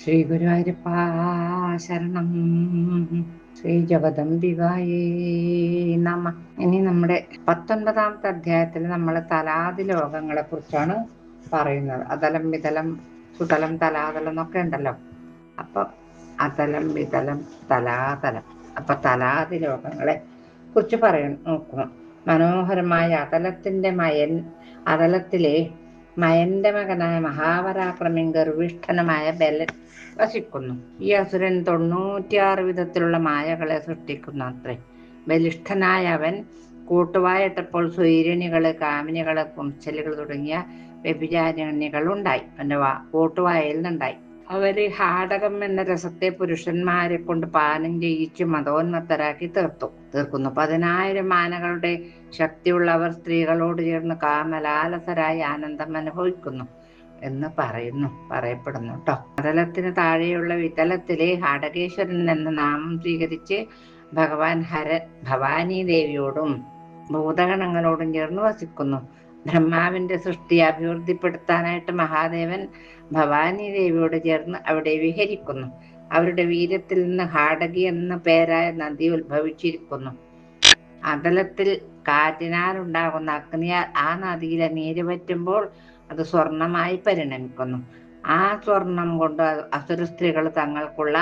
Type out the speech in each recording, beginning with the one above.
ശ്രീ ഗുരുവായൂരപ്പാ ശരണം. ശ്രീ ജഗദംബികായേ നമ. ഇനി നമ്മുടെ 19ാമത്തെ അധ്യായത്തിൽ നമ്മൾ തലാതി ലോകങ്ങളെ കുറിച്ചാണ് പറയുന്നത്. അതലം വിതലം സുതലം തലാതലം എന്നൊക്കെ ഉണ്ടല്ലോ. അപ്പൊ അതലം വിതലം തലാതലം, അപ്പൊ തലാതി ലോകങ്ങളെ കുറിച്ച് നോക്കുന്നു. മനോഹരമായ അതലത്തിലെ മയന്റെ മകനായ മഹാപരാക്രമൻ ഗർവിഷ്ഠനുമായ ബലൻ വസിക്കുന്നു. ഈ അസുരൻ 96 വിധത്തിലുള്ള മായകളെ സൃഷ്ടിക്കുന്നു അത്രേ. ബലിഷ്ഠനായ അവൻ കൂട്ടുവായിട്ടപ്പോൾ സ്വൈരിണികള്, കാമിനികള്, കുംശലികൾ തുടങ്ങിയ വ്യഭിചാരിണികൾ ഉണ്ടായി. അവന്റെ കൂട്ടുവായിൽ നിന്നുണ്ടായി. അവര് ഹാടകം എന്ന രസത്തെ പുരുഷന്മാരെ കൊണ്ട് പാനം ചെയ്യിച്ച് മതോന്മത്തരാക്കി തീർക്കുന്നു. 10,000 ആനകളുടെ ശക്തിയുള്ളവർ സ്ത്രീകളോട് ചേർന്ന് കാമലാലസരായി ആനന്ദം അനുഭവിക്കുന്നു എന്ന് പറയപ്പെടുന്നു കേട്ടോ. അതലത്തിന് താഴെയുള്ള വിതലത്തിലെ ഹാടകേശ്വരൻ എന്ന നാമം സ്വീകരിച്ച് ഭഗവാൻ ഭവാനി ദേവിയോടും ഭൂതഗണങ്ങളോടും ചേർന്ന് വസിക്കുന്നു. ബ്രഹ്മാവിന്റെ സൃഷ്ടി അഭിവൃദ്ധിപ്പെടുത്താനായിട്ട് മഹാദേവൻ ഭവാനി ദേവിയോട് ചേർന്ന് അവിടെ വിഹരിക്കുന്നു. അവരുടെ വീര്യത്തിൽ നിന്ന് ഹാടകി എന്ന പേരായ നദി ഉത്ഭവിച്ചിരിക്കുന്നു. അതലത്തിൽ കാറ്റിനാൽ ഉണ്ടാകുന്ന അഗ്നിയാൽ ആ നദിയിലെ നീര് പറ്റുമ്പോൾ അത് സ്വർണമായി പരിണമിക്കുന്നു. ആ സ്വർണം കൊണ്ട് അസുര സ്ത്രീകൾ തങ്ങൾക്കുള്ള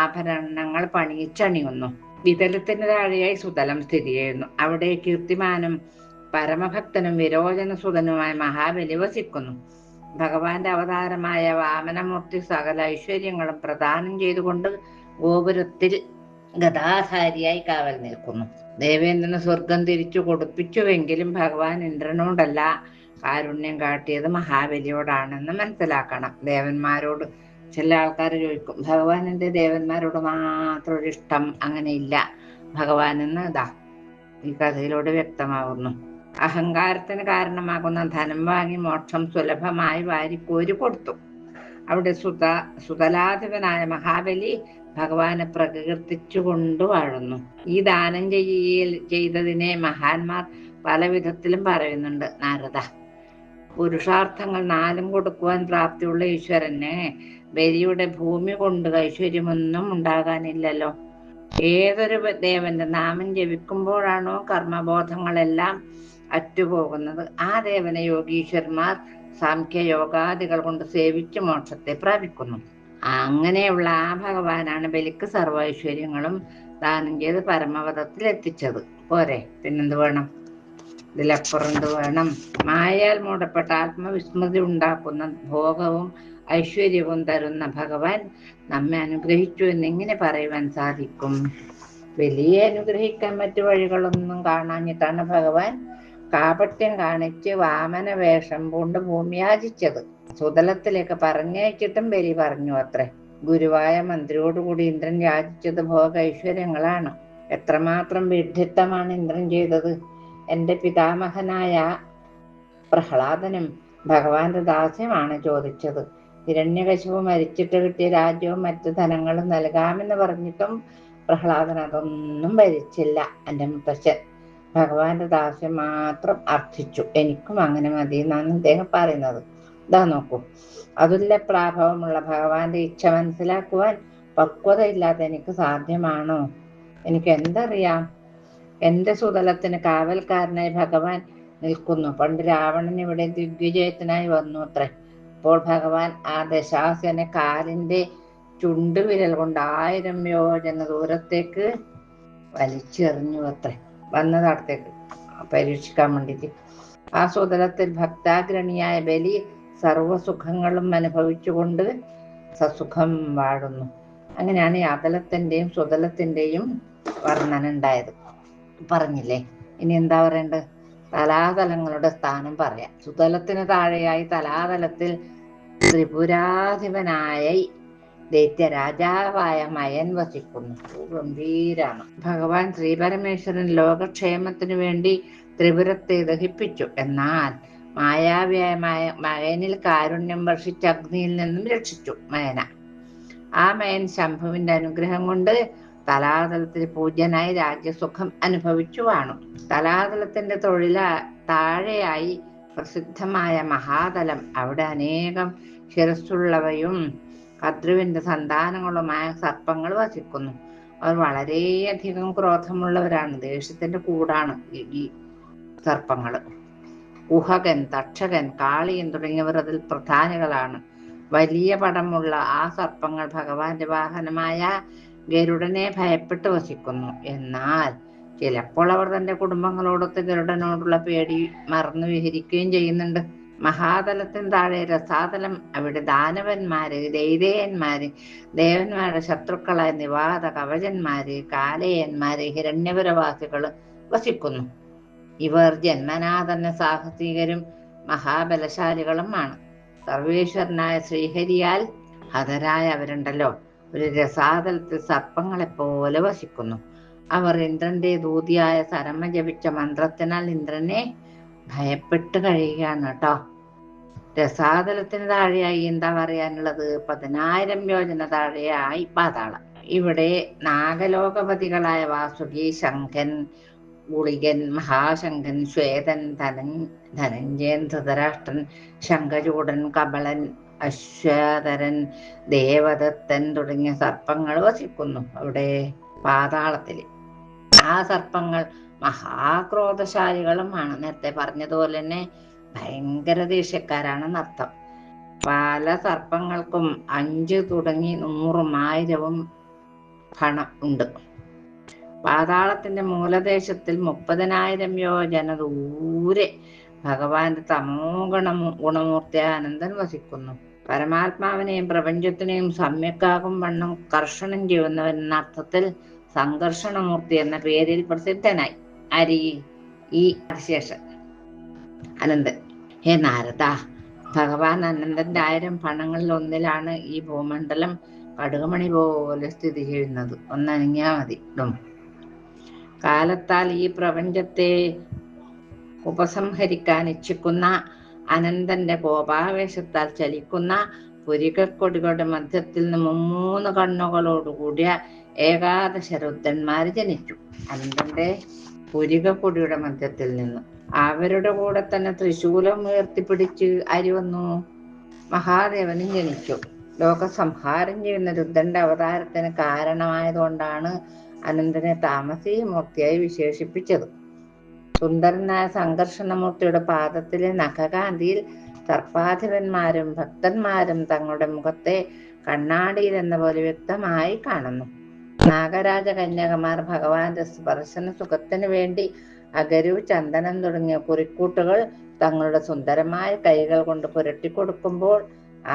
ആഭരണങ്ങൾ പണിയിച്ചണിയുന്നു. വിതലത്തിന് താഴെയായി സുതലം സ്ഥിതി ചെയ്യുന്നു. അവിടെ കീർത്തിമാനും പരമഭക്തനും വിരോചനസുതനുമായ മഹാബലി വസിക്കുന്നു. ഭഗവാന്റെ അവതാരമായ വാമനമൂർത്തി സകല ഐശ്വര്യങ്ങളും പ്രദാനം ചെയ്തുകൊണ്ട് ഗോപുരത്തിൽ ഗദാധാരിയായി കാവൽ നിൽക്കുന്നു. ദേവേന്ദ്രന് സ്വർഗം തിരിച്ചു കൊടുപ്പിച്ചുവെങ്കിലും ഭഗവാൻ ഇന്ദ്രനോടല്ല കാരുണ്യം കാട്ടിയത് മഹാബലിയോടാണെന്ന് മനസ്സിലാക്കണം. ദേവന്മാരോട് ചില ആൾക്കാർ ചോദിക്കും, ഭഗവാനിന്റെ ദേവന്മാരോട് മാത്രം ഒരു ഇഷ്ടം അങ്ങനെയില്ല ഭഗവാനെന്ന് ഈ കഥയിലൂടെ വ്യക്തമാകുന്നു. അഹങ്കാരത്തിന് കാരണമാകുന്ന ധനം വാങ്ങി മോക്ഷം സുലഭമായി വാരിക്കോരി കൊടുത്തു. അവിടെ സുതലാധിപനായ മഹാബലി ഭഗവാനെ പ്രകീർത്തിച്ചുകൊണ്ട് വാഴുന്നു. ഈ ദാനം ചെയ്തതിനെ മഹാന്മാർ പല വിധത്തിലും പറയുന്നുണ്ട്. നാരദ, പുരുഷാർത്ഥങ്ങൾ 4 കൊടുക്കുവാൻ പ്രാപ്തിയുള്ള ഈശ്വരന് ബലിയുടെ ഭൂമി കൊണ്ട് ഐശ്വര്യമൊന്നും ഉണ്ടാകാനില്ലല്ലോ. ഏതൊരു ദേവന്റെ നാമം ജപിക്കുമ്പോഴാണോ കർമ്മബോധങ്ങളെല്ലാം അറ്റുപോകുന്നത്, ആ ദേവനെ യോഗീശ്വരന്മാർ സാംഖ്യയോഗാദികൾ കൊണ്ട് സേവിച്ച് മോക്ഷത്തെ പ്രാപിക്കുന്നു. അങ്ങനെയുള്ള ആ ഭഗവാനാണ് ബലിക്ക് സർവ്വ ഐശ്വര്യങ്ങളും ദാനം ചെയ്ത് പരമപദത്തിൽ എത്തിച്ചത്. പോരെ, പിന്നെന്ത് വേണം? ഇതിലപ്പുറം എന്ത് വേണം? മായയാൽ മൂടപ്പെട്ട ആത്മവിസ്മൃതി ഉണ്ടാക്കുന്ന ഭോഗവും ഐശ്വര്യവും തരുന്ന ഭഗവാൻ നമ്മെ അനുഗ്രഹിച്ചു എന്നെങ്ങനെ പറയുവാൻ സാധിക്കും? വലിയ അനുഗ്രഹിക്കാൻ മറ്റു വഴികളൊന്നും കാണാഞ്ഞിട്ടാണ് ഭഗവാൻ കാപട്യം കാണിച്ച് വാമന വേഷം കൊണ്ട് ഭൂമി യാചിച്ചത്. സുതലത്തിലേക്ക് പറഞ്ഞയച്ചിട്ടും ബലി പറഞ്ഞു അത്രേ. ഗുരുവായ മന്ത്രിയോടുകൂടി ഇന്ദ്രൻ യാചിച്ചത് ഭോഗ ഐശ്വര്യങ്ങളാണ്. എത്രമാത്രം വിഡ്ഢിത്തമാണ് ഇന്ദ്രൻ ചെയ്തത്! എന്റെ പിതാമഹനായ പ്രഹ്ലാദനും ഭഗവാന്റെ ദാസ്യമാണ് ചോദിച്ചത്. ഹിരണ്യകശിപു മരിച്ചിട്ട് കിട്ടിയ രാജ്യവും മറ്റു ധനങ്ങളും നൽകാമെന്ന് പറഞ്ഞിട്ടും പ്രഹ്ലാദൻ അതൊന്നും ഭരിച്ചില്ല. എൻ്റെ മുത്തശ്ശൻ ഭഗവാന്റെ ദാസ്യം മാത്രം അർത്ഥിച്ചു. എനിക്കും അങ്ങനെ മതി എന്നാണ് അദ്ദേഹം പറയുന്നത്. നോക്കൂ, അതുല്യ പ്രാഭവമുള്ള ഭഗവാന്റെ ഇച്ഛ മനസ്സിലാക്കുവാൻ പക്വതയില്ലാതെ എനിക്ക് സാധ്യമാണോ? എനിക്ക് എന്തറിയാം? എന്റെ സുതലത്തിന് കാവൽക്കാരനായി ഭഗവാൻ നിൽക്കുന്നു. പണ്ട് രാവണൻ ഇവിടെ ദിഗ്വിജയത്തിനായി വന്നു അത്രേ. അപ്പോൾ ഭഗവാൻ ആ ദശാസ്യനെ കാലിന്റെ ചുണ്ടുവിരൽ കൊണ്ട് 1000 യോജന ദൂരത്തേക്ക് വലിച്ചെറിഞ്ഞു അത്രേ. വന്നത് അടുത്തേക്ക് പരീക്ഷിക്കാൻ വേണ്ടിയിട്ട്. ആ സുതലത്തിൽ ഭക്താഗ്രണിയായ ബലി സർവസുഖങ്ങളും അനുഭവിച്ചുകൊണ്ട് സസുഖം വാഴുന്നു. അങ്ങനെയാണ് ഈ അതലത്തിന്റെയും സുതലത്തിന്റെയും വർണ്ണന ഉണ്ടായത്. പറഞ്ഞില്ലേ? ഇനി എന്താ പറയേണ്ടത്? തലാതലങ്ങളുടെ സ്ഥാനം പറയാം. സുതലത്തിന് താഴെയായി തലാതലത്തിൽ ത്രിപുരാധിപനായി ദൈത്യ രാജാവായ മയൻ വസിക്കുന്നു. ഗംഭീരാണ്. ഭഗവാൻ ശ്രീപരമേശ്വരൻ ലോകക്ഷേമത്തിനു വേണ്ടി ത്രിപുരത്തെ ദഹിപ്പിച്ചു. എന്നാൽ മായാവിയായ മയനിൽ കാരുണ്യം വർഷിച്ച അഗ്നിയിൽ നിന്നും രക്ഷിച്ചു മയന. ആ മയൻ ശംഭുവിന്റെ അനുഗ്രഹം കൊണ്ട് തലാതലത്തിൽ പൂജ്യനായി രാജ്യസുഖം അനുഭവിച്ചു വാണു. തലാതലത്തിന്റെ താഴെയായി പ്രസിദ്ധമായ മഹാതലം. അവിടെ അനേകം ശിരസ്സുള്ളവയും കദ്രുവിന്റെ സന്താനങ്ങളുമായ സർപ്പങ്ങൾ വസിക്കുന്നു. അവർ വളരെയധികം ക്രോധമുള്ളവരാണ്. ദേഷ്യത്തിന്റെ കൂടാണ് ഈ സർപ്പങ്ങൾ. കുഹകൻ, തക്ഷകൻ, കാളിയൻ തുടങ്ങിയവർ അതിൽ പ്രധാനികളാണ്. വലിയ പടമുള്ള ആ സർപ്പങ്ങൾ ഭഗവാന്റെ വാഹനമായ ഗരുഡനെ ഭയപ്പെട്ട് വസിക്കുന്നു. എന്നാൽ ചിലപ്പോൾ അവർ തന്റെ കുടുംബങ്ങളോടൊത്ത് ഗരുഡനോടുള്ള പേടി മറന്നു വിഹരിക്കുകയും ചെയ്യുന്നുണ്ട്. മഹാതലത്തിന് താഴെ രസാതലം. അവിടെ ദാനവന്മാര്, ദൈതേയന്മാര്, ദേവന്മാരുടെ ശത്രുക്കളായ നിവാത, കവചന്മാര്, കാലേയന്മാര്, ഹിരണ്യപുരവാസികള് വസിക്കുന്നു. ഇവർ ജന്മനാ തന്നെ സാഹസികരും മഹാബലശാലികളുമാണ്. സർവേശ്വരനായ ശ്രീഹരിയാൽ ഹതരായ അവരുണ്ടല്ലോ ഒരു രസാതലത്തിൽ സർപ്പങ്ങളെപ്പോലെ വസിക്കുന്നു. അവർ ഇന്ദ്രന്റെ ദൂതിയായ സരമ ജപിച്ച മന്ത്രത്തിനാൽ ഇന്ദ്രനെ ഭയപ്പെട്ട് കഴിയുകയാണ് കേട്ടോ. രസാതലത്തിന് താഴെയായി എന്താ പറയാനുള്ളത്? 10,000 യോജന താഴെയായി പാതാളം. ഇവിടെ നാഗലോകപതികളായ വാസുകി, ശംഖൻ, ഗുളികൻ, മഹാശങ്കൻ, ശ്വേതൻ, ധനഞ്ജയൻ, ധൃതരാഷ്ട്രൻ, ശംഖചൂടൻ, കപളൻ, അശ്വതരൻ, ദേവദത്തൻ തുടങ്ങിയ സർപ്പങ്ങൾ വസിക്കുന്നു അവിടെ പാതാളത്തില്. ആ സർപ്പങ്ങൾ മഹാക്രോധശാലികളുമാണ്. നേരത്തെ പറഞ്ഞതുപോലെ തന്നെ ഭയങ്കര ദേഷ്യക്കാരാണെന്നർത്ഥം. പല സർപ്പങ്ങൾക്കും 5 തുടങ്ങി 100, 1000 ഫണം ഉണ്ട്. പാതാളത്തിന്റെ മൂലദേശത്തിൽ 30,000 യോജന ദൂരെ ഭഗവാന്റെ തമോ ഗുണമൂർത്തി അനന്തൻ വസിക്കുന്നു. പരമാത്മാവിനെയും പ്രപഞ്ചത്തിനെയും സമ്യക്കാകും വണ്ണം കർഷണം ചെയ്യുന്നവൻ എന്ന അർത്ഥത്തിൽ സംഘർഷണമൂർത്തി എന്ന പേരിൽ പ്രസിദ്ധനായി. ഈ അതിശേഷൻ അനന്തൻ. ഹേ നാരദ, ഭഗവാൻ അനന്തന്റെ 1000 ഫണങ്ങളിൽ ഒന്നിലാണ് ഈ ഭൂമണ്ഡലം കടുകുമണി പോലെ സ്ഥിതി ചെയ്യുന്നത്. ഒന്നനങ്ങിയാ മതി. കാലത്താൽ ഈ പ്രപഞ്ചത്തെ ഉപസംഹരിക്കാൻ ഇച്ഛിക്കുന്ന അനന്തന്റെ കോപാവേശത്താൽ ചലിക്കുന്ന പുരികക്കൊടികളുടെ മധ്യത്തിൽ നിന്ന് 3 കണ്ണുകളോടുകൂടിയ ഏകാദശ രുദ്രന്മാര് ജനിച്ചു. അനന്തന്റെ പുരികക്കൊടിയുടെ മധ്യത്തിൽ നിന്ന്. അവരുടെ കൂടെ തന്നെ ത്രിശൂലം ഉയർത്തിപ്പിടിച്ച് വന്നു മഹാദേവനും ജനിച്ചു. ലോകസംഹാരം ചെയ്യുന്ന രുദ്രന്റെ അവതാരത്തിന് കാരണമായതുകൊണ്ടാണ് അനന്തനെ താമസീ മൂർത്തിയായി വിശേഷിപ്പിച്ചത്. സുന്ദരനായ സംഘർഷണമൂർത്തിയുടെ പാദത്തിലെ നഖകാന്തിയിൽ സർപ്പാധിപന്മാരും ഭക്തന്മാരും തങ്ങളുടെ മുഖത്തെ കണ്ണാടിയിൽ എന്ന പോലെ വ്യക്തമായി കാണുന്നു. നാഗരാജ കന്യകമാർ ഭഗവാന്റെ സ്പർശന സുഖത്തിന് വേണ്ടി അഗരു, ചന്ദനം തുടങ്ങിയ കുറിക്കൂട്ടുകൾ തങ്ങളുടെ സുന്ദരമായ കൈകൾ കൊണ്ട് പുരട്ടിക്കൊടുക്കുമ്പോൾ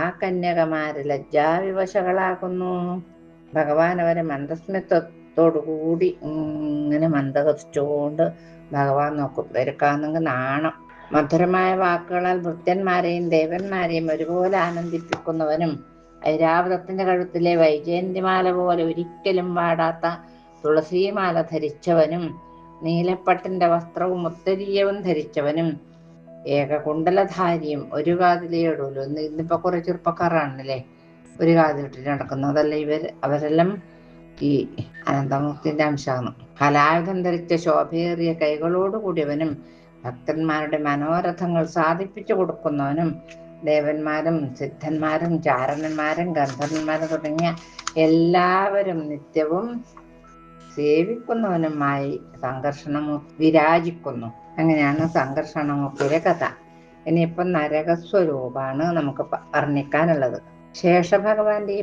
ആ കന്യകമാര് ലജ്ജാവിവശകളാകുന്നു. ഭഗവാൻ അവരെ മന്ദസ്മിതത്തോടുകൂടി ഇങ്ങനെ മന്ദഹസിച്ചുകൊണ്ട് ഭഗവാൻ നോക്കും. ഇവർക്കാണെങ്കിൽ നാണം. മധുരമായ വാക്കുകളാൽ ഭൃത്യന്മാരെയും ദേവന്മാരെയും ഒരുപോലെ ആനന്ദിപ്പിക്കുന്നവനും ഐരാവതത്തിന്റെ കഴുത്തിലെ വൈജയന്തിമാല പോലെ ഒരിക്കലും വാടാത്ത തുളസിമാല ധരിച്ചവനും നീലപ്പട്ടിന്റെ വസ്ത്രവും ഉത്തരീയവും ധരിച്ചവനും ഏകകുണ്ടലധാരിയും ഒരു കാതിലേ ഇടുള്ളൂ. ഇന്നിപ്പോ കുറെ ചെറുപ്പക്കാരാണല്ലേ ഒരു കാതിലിട്ടിട്ട് നടക്കുന്നതല്ല അവരെല്ലാം ഈ അനന്തമൂർത്തിന്റെ അംശമാണ്. കലായുധം ധരിച്ച ശോഭയേറിയ കൈകളോട് കൂടിയവനും ഭക്തന്മാരുടെ മനോരഥങ്ങൾ സാധിപ്പിച്ചു കൊടുക്കുന്നവനും ദേവന്മാരും സിദ്ധന്മാരും ചാരണന്മാരും ഗന്ധർവന്മാരും തുടങ്ങിയ എല്ലാവരും നിത്യവും സേവിക്കുന്നവനുമായി സംഘർഷണമൂർത്തി വിരാജിക്കുന്നു. അങ്ങനെയാണ് സംഘർഷണമൂർത്തിയുടെ കഥ. ഇനിയിപ്പം നരകസ്വരൂപാണ് നമുക്ക് വർണ്ണിക്കാനുള്ളത്. ശേഷഭഗവാന്റെ ഈ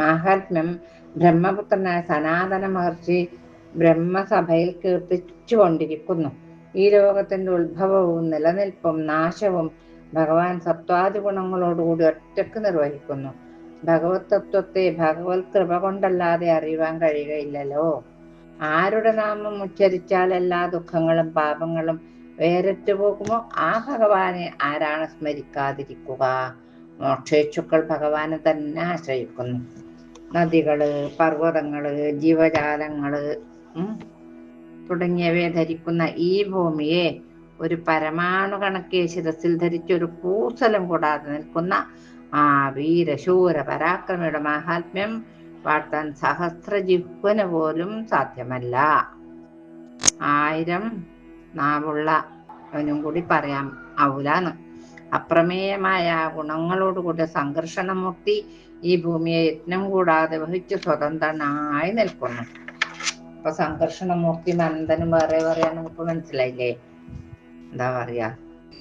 മാഹാത്മ്യം ബ്രഹ്മപുത്രനായ സനാതന മഹർഷി ബ്രഹ്മസഭയിൽ കീർത്തിച്ചു കൊണ്ടിരിക്കുന്നു. ഈ ലോകത്തിന്റെ ഉത്ഭവവും നിലനിൽപ്പും നാശവും ഭഗവാൻ സത്വാദി ഗുണങ്ങളോടുകൂടി ഒറ്റക്ക് നിർവഹിക്കുന്നു. ഭഗവത് തത്വത്തെ ഭഗവത് കൃപ കൊണ്ടല്ലാതെ അറിയുവാൻ കഴിയുകയില്ലല്ലോ. ആരുടെ നാമം ഉച്ചരിച്ചാൽ എല്ലാ ദുഃഖങ്ങളും പാപങ്ങളും വേറിട്ടു പോകുമോ ആ ഭഗവാനെ ആരാണ് സ്മരിക്കാതിരിക്കുക? മോക്ഷേച്ഛുക്കൾ ഭഗവാനെ തന്നെ ആശ്രയിക്കുന്നു. നദികള്, പർവ്വതങ്ങള്, ജീവജാലങ്ങള് തുടങ്ങിയവയെ ധരിക്കുന്ന ഈ ഭൂമിയെ ഒരു പരമാണു കണക്കെ ശിരസിൽ ധരിച്ചൊരു കൂസലം കൂടാതെ നിൽക്കുന്ന ആ വീരശൂര പരാക്രമിയുടെ മാഹാത്മ്യം വാഴ്ത്താൻ സഹസ്രജിഹ്വന് പോലും സാധ്യമല്ല. 1000 നാവുള്ള അവനും കൂടി പറയാം ആവൂലാന്ന്. അപ്രമേയമായ ആ ഗുണങ്ങളോടുകൂടി സംഘർഷണമൂർത്തി ഈ ഭൂമിയെ യത്നം കൂടാതെ വഹിച്ച് സ്വതന്ത്രനായി നിൽക്കുന്നു. അപ്പൊ സംഘർഷണമൂർത്തി അനന്തനും വേറെ വേറെയാണ് നമുക്ക് മനസ്സിലായില്ലേ? എന്താ പറയാ,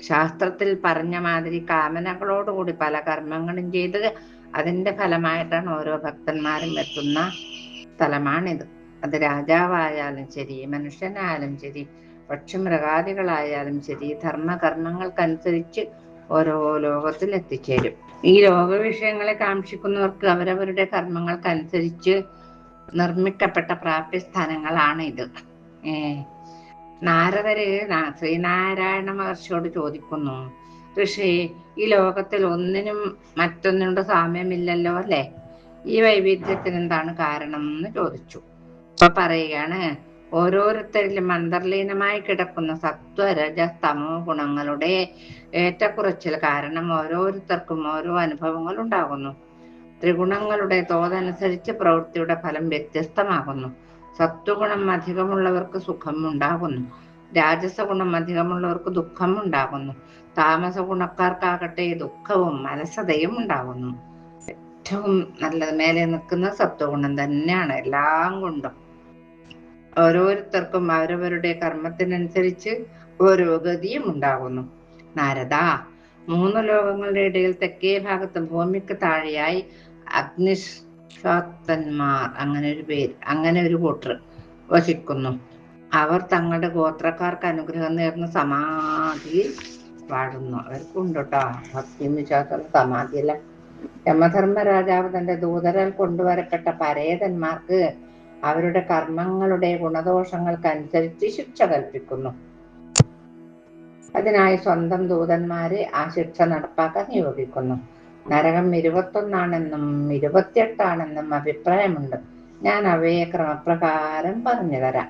ശാസ്ത്രത്തിൽ പറഞ്ഞ മാതിരി കാമനകളോടുകൂടി പല കർമ്മങ്ങളും ചെയ്ത് അതിന്റെ ഫലമായിട്ടാണ് ഓരോ ഭക്തന്മാരും എത്തുന്ന സ്ഥലമാണിത്. അത് രാജാവായാലും ശരി, മനുഷ്യനായാലും ശരി, പക്ഷിമൃഗാദികളായാലും ശരി, ധർമ്മകർമ്മങ്ങൾക്കനുസരിച്ച് ഓരോ ലോകത്തിൽ എത്തിച്ചേരും. ഈ ലോക വിഷയങ്ങളെ കാക്ഷിക്കുന്നവർക്ക് അവരവരുടെ കർമ്മങ്ങൾക്കനുസരിച്ച് നിർമ്മിക്കപ്പെട്ട പ്രാപ്യസ്ഥാനങ്ങളാണ് ഇത്. നാരദര് ശ്രീനാരായണ മഹർഷിയോട് ചോദിക്കുന്നു, ഋഷി, ഈ ലോകത്തിൽ ഒന്നിനും മറ്റൊന്നിനോട് സാമ്യമില്ലല്ലോ അല്ലെ? ഈ വൈവിധ്യത്തിന് എന്താണ് കാരണം എന്ന് ചോദിച്ചു. അപ്പൊ പറയുകയാണ്, ഓരോരുത്തരിലും അന്തർലീനമായി കിടക്കുന്ന സത്വ രജ തമോ ഗുണങ്ങളുടെ ഏറ്റക്കുറച്ചിൽ കാരണം ഓരോരുത്തർക്കും ഓരോ അനുഭവങ്ങൾ ഉണ്ടാകുന്നു. ത്രിഗുണങ്ങളുടെ തോതനുസരിച്ച് പ്രവൃത്തിയുടെ ഫലം വ്യത്യസ്തമാകുന്നു. സത്വഗുണം അധികമുള്ളവർക്ക് സുഖം ഉണ്ടാകുന്നു, രാജസ ഗുണം അധികമുള്ളവർക്ക് ദുഃഖം ഉണ്ടാകുന്നു, താമസ ഗുണക്കാർക്കാകട്ടെ ദുഃഖവും അലസതയും ഉണ്ടാകുന്നു. ഏറ്റവും നല്ലത് മേലെ നിൽക്കുന്ന സത്വഗുണം തന്നെയാണ് എല്ലാം കൊണ്ടും. ഓരോരുത്തർക്കും അവരവരുടെ കർമ്മത്തിനനുസരിച്ച് ഓരോ ഗതിയും ഉണ്ടാകുന്നു. നാരദ, 3 ലോകങ്ങളുടെ ഇടയിൽ തെക്കേ ഭാഗത്ത് ഭൂമിക്ക് താഴെയായി അഗ്നിശ്വാത്തന്മാർ, അങ്ങനെ ഒരു കൂട്ടർ വസിക്കുന്നു. അവർ തങ്ങളുടെ ഗോത്രക്കാർക്ക് അനുഗ്രഹം നേർന്ന് സമാധിയിൽ വാഴുന്നു. അവർക്കുണ്ട് കേട്ടോ ഭക്തിയും വിശ്വാസം. സമാധിയല്ല. യമധർമ്മ രാജാവ് തന്റെ ദൂതരാൽ കൊണ്ടുവരപ്പെട്ട പരേതന്മാർക്ക് അവരുടെ കർമ്മങ്ങളുടെ ഗുണദോഷങ്ങൾക്കനുസരിച്ച് ശിക്ഷ കൽപ്പിക്കുന്നു. അതിനായി സ്വന്തം ദൂതന്മാരെ ആ ശിക്ഷ നടപ്പാക്കാൻ നിയോഗിക്കുന്നു. നരകം 21 28 അഭിപ്രായമുണ്ട്. ഞാൻ അവയെ ക്രമപ്രകാരം പറഞ്ഞു തരാം.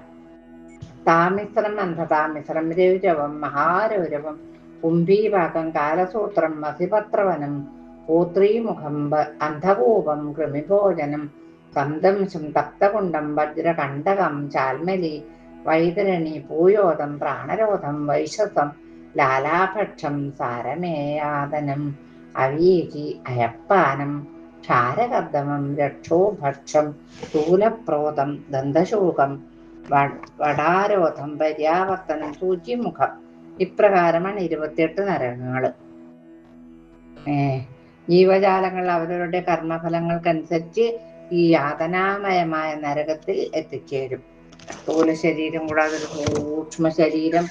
താമിശ്രം, അന്ധതാമിശ്രം, രൗരവം, മഹാരൗരവം, കുംഭീഭാഗം, കാലസൂത്രം, മസിപത്രവനം, പൂത്രീമുഖം, അന്ധകൂപം, കൃമിഭോജനം, സന്തംശം, തപ്തകുണ്ടം, വജ്രകണ്ടകം, ചാൽമലി, വൈതരണി, പൂയോദം, പ്രാണരോധം, വൈശസം, ലാലാഭക്ഷം, സാരമേയാതനം, അവീചി, അയപ്പാനം, ക്ഷാരകർദ്ദമം, രക്ഷോഭക്ഷം, സ്ഥൂലപ്രോതം, ദന്തശൂകം, വടാരോധം, പര്യാവർത്തനം, സൂചിമുഖം. ഇപ്രകാരമാണ് 28 നരകങ്ങൾ. ജീവജാലങ്ങൾ അവരവരുടെ കർമ്മഫലങ്ങൾക്കനുസരിച്ച് ഈ യാതനാമയമായ നരകത്തിൽ എത്തിച്ചേരും. സ്ഥൂല ശരീരം കൂടാതെ ഒരു സൂക്ഷ്മ ശരീരം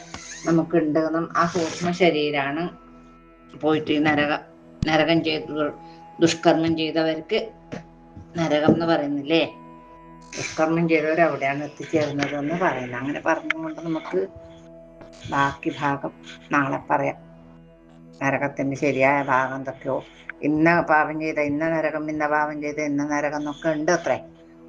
നമുക്കുണ്ടെന്നും ആ സൂക്ഷ്മ ശരീരമാണ് പോയിട്ട് നരകം ചെയ്ത് ദുഷ്കർമ്മം ചെയ്തവർക്ക് നരകം എന്ന് പറയുന്നില്ലേ, ദുഷ്കർമ്മം ചെയ്തവർ അവിടെയാണ് എത്തിച്ചേരുന്നത് എന്ന് പറയുന്നത്. അങ്ങനെ പറഞ്ഞുകൊണ്ട് നമുക്ക് ബാക്കി ഭാഗം നാളെ പറയാം. നരകത്തിന്റെ ശരിയായ ഭാഗം എന്തൊക്കെയോ, ഇന്ന പാപം ചെയ്ത ഇന്ന നരകം, ഇന്ന പാപം ചെയ്ത ഇന്ന നരകം എന്നൊക്കെ ഉണ്ട് അത്രേ.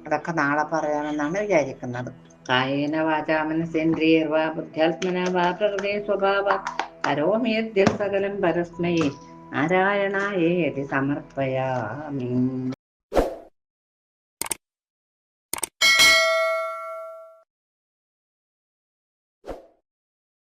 അതൊക്കെ നാളെ പറയാമെന്നാണ് വിചാരിക്കുന്നത്. കായേന വാചാ മനസേന്ദ്രിയർവാ ബുദ്ധ്യാത്മനാ വാ പ്രകൃതേ സ്വഭാവാത് കരോമി യദ്യൽ സകലം പരസ്മൈ നാരായണായേതി സമർപ്പയാമി.